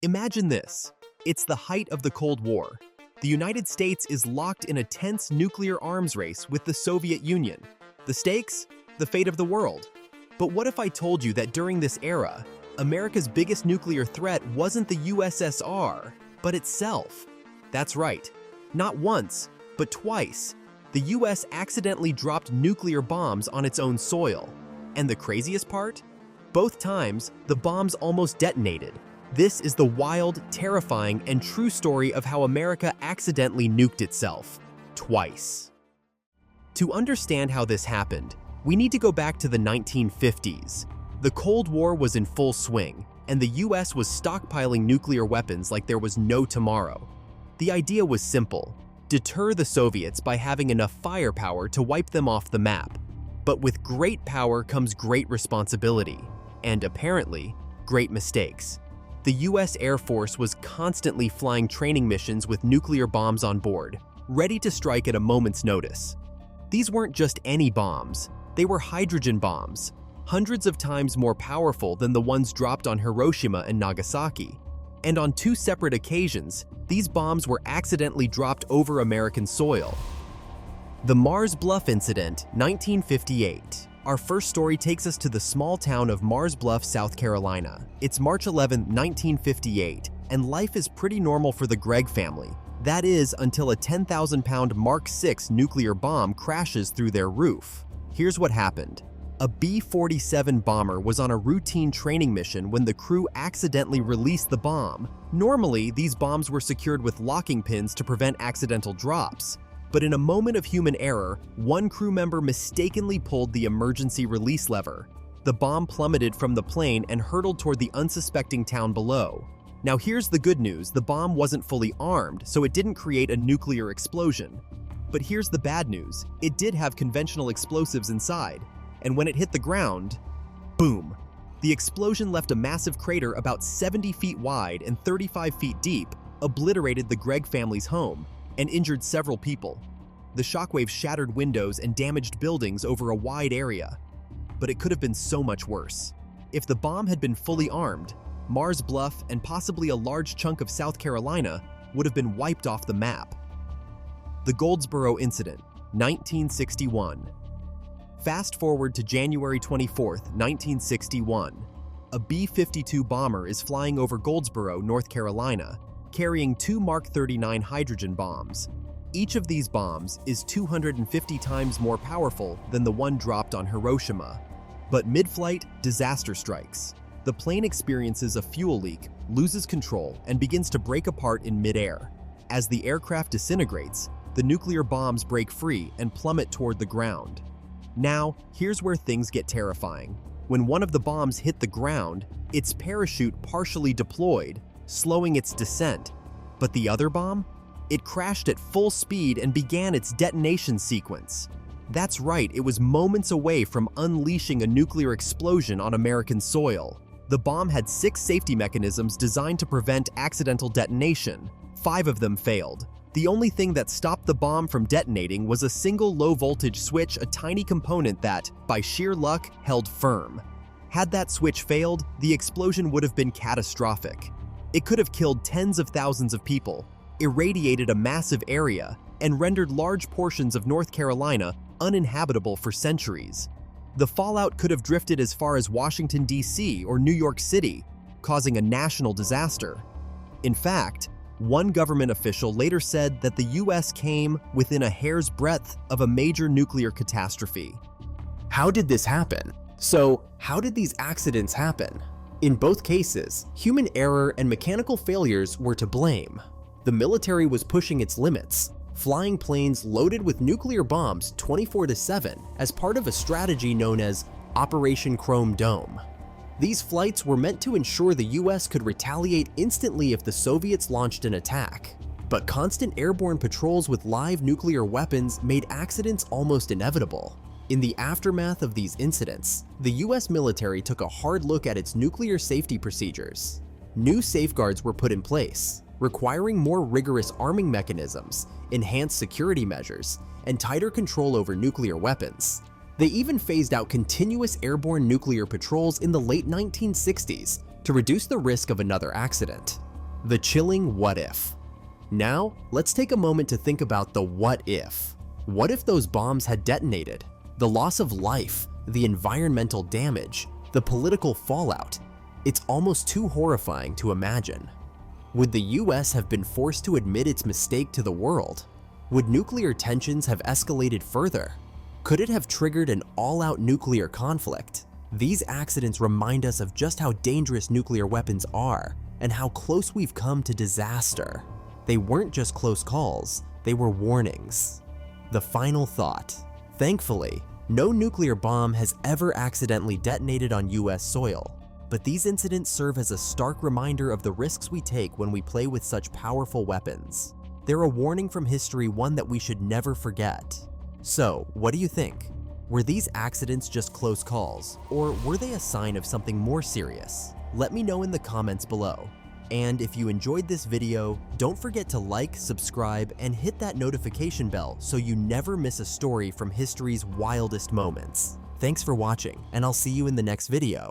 Imagine this. It's the height of the Cold War. The United States is locked in a tense nuclear arms race with the Soviet Union. The stakes? The fate of the world. But what if I told you that during this era, America's biggest nuclear threat wasn't the USSR, but itself? That's right. Not once, but twice. The US accidentally dropped nuclear bombs on its own soil. And the craziest part? Both times, the bombs almost detonated. This is the wild, terrifying, and true story of how America accidentally nuked itself. Twice. To understand how this happened, we need to go back to the 1950s. The Cold War was in full swing, and the US was stockpiling nuclear weapons like there was no tomorrow. The idea was simple: deter the Soviets by having enough firepower to wipe them off the map. But with great power comes great responsibility, and apparently, great mistakes. The US Air Force was constantly flying training missions with nuclear bombs on board, ready to strike at a moment's notice. These weren't just any bombs, they were hydrogen bombs, hundreds of times more powerful than the ones dropped on Hiroshima and Nagasaki. And on two separate occasions, these bombs were accidentally dropped over American soil. The Mars Bluff Incident, 1958. Our first story takes us to the small town of Mars Bluff, South Carolina. It's March 11, 1958, and life is pretty normal for the Gregg family. That is, until a 10,000-pound Mark VI nuclear bomb crashes through their roof. Here's what happened. A B-47 bomber was on a routine training mission when the crew accidentally released the bomb. Normally, these bombs were secured with locking pins to prevent accidental drops. But in a moment of human error, one crew member mistakenly pulled the emergency release lever. The bomb plummeted from the plane and hurtled toward the unsuspecting town below. Now here's the good news: the bomb wasn't fully armed, so it didn't create a nuclear explosion. But here's the bad news: it did have conventional explosives inside. And when it hit the ground, boom! The explosion left a massive crater about 70 feet wide and 35 feet deep, obliterated the Gregg family's home, and injured several people. The shockwave shattered windows and damaged buildings over a wide area. But it could have been so much worse. If the bomb had been fully armed, Mars Bluff and possibly a large chunk of South Carolina would have been wiped off the map. The Goldsboro Incident, 1961. Fast forward to January 24, 1961. A B-52 bomber is flying over Goldsboro, North Carolina, carrying two Mark 39 hydrogen bombs. Each of these bombs is 250 times more powerful than the one dropped on Hiroshima. But mid-flight, disaster strikes. The plane experiences a fuel leak, loses control, and begins to break apart in mid-air. As the aircraft disintegrates, the nuclear bombs break free and plummet toward the ground. Now, here's where things get terrifying. When one of the bombs hit the ground, its parachute partially deployed, slowing its descent. But the other bomb? It crashed at full speed and began its detonation sequence. That's right, it was moments away from unleashing a nuclear explosion on American soil. The bomb had 6 safety mechanisms designed to prevent accidental detonation. 5 of them failed. The only thing that stopped the bomb from detonating was a single low-voltage switch, a tiny component that, by sheer luck, held firm. Had that switch failed, the explosion would have been catastrophic. It could have killed tens of thousands of people, irradiated a massive area, and rendered large portions of North Carolina uninhabitable for centuries. The fallout could have drifted as far as Washington, D.C. or New York City, causing a national disaster. In fact, one government official later said that the U.S. came within a hair's breadth of a major nuclear catastrophe. How did this happen? So, how did these accidents happen? In both cases, human error and mechanical failures were to blame. The military was pushing its limits, flying planes loaded with nuclear bombs 24/7 as part of a strategy known as Operation Chrome Dome. These flights were meant to ensure the US could retaliate instantly if the Soviets launched an attack. But constant airborne patrols with live nuclear weapons made accidents almost inevitable. In the aftermath of these incidents, the US military took a hard look at its nuclear safety procedures. New safeguards were put in place, requiring more rigorous arming mechanisms, enhanced security measures, and tighter control over nuclear weapons. They even phased out continuous airborne nuclear patrols in the late 1960s to reduce the risk of another accident. The chilling what if. Now, let's take a moment to think about the what if. What if those bombs had detonated? The loss of life, the environmental damage, the political fallout. It's almost too horrifying to imagine. Would the US have been forced to admit its mistake to the world? Would nuclear tensions have escalated further? Could it have triggered an all-out nuclear conflict? These accidents remind us of just how dangerous nuclear weapons are and how close we've come to disaster. They weren't just close calls, they were warnings. The final thought. Thankfully, no nuclear bomb has ever accidentally detonated on US soil, but these incidents serve as a stark reminder of the risks we take when we play with such powerful weapons. They're a warning from history, one that we should never forget. So, what do you think? Were these accidents just close calls, or were they a sign of something more serious? Let me know in the comments below. And if you enjoyed this video, don't forget to like, subscribe, and hit that notification bell so you never miss a story from history's wildest moments. Thanks for watching, and I'll see you in the next video.